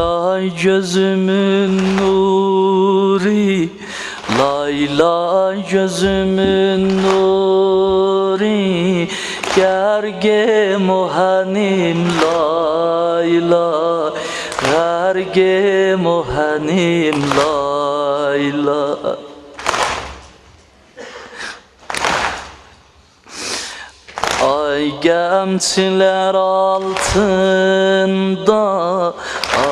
lay gözümün nuri, lay lay gözümün nuri, gerge muhanim lay lay, gerge muhanim lay lay. Ay gemçiler altında,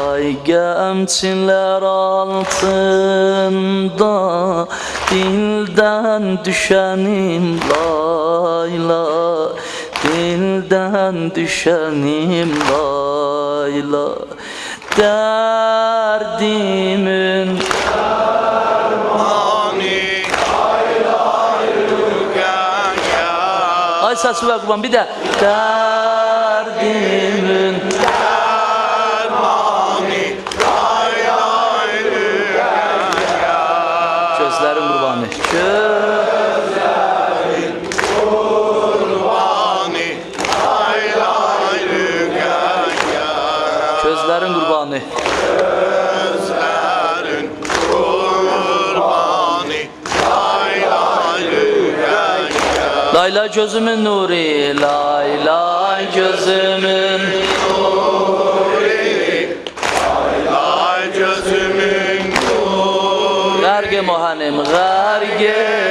ay gemçiler altında, dilden düşenim lay lay, dilden düşenim lay lay. Derdimin ay sesi ver kurban bir de derdimin dermani lay lay gözlerin kurbanı gözlerin kurbanı lay lay gözlerin kurbanı lay lay gözümün nuri, lay lay gözümün nuri, lay lay gözümün nuri, garge muhanim garge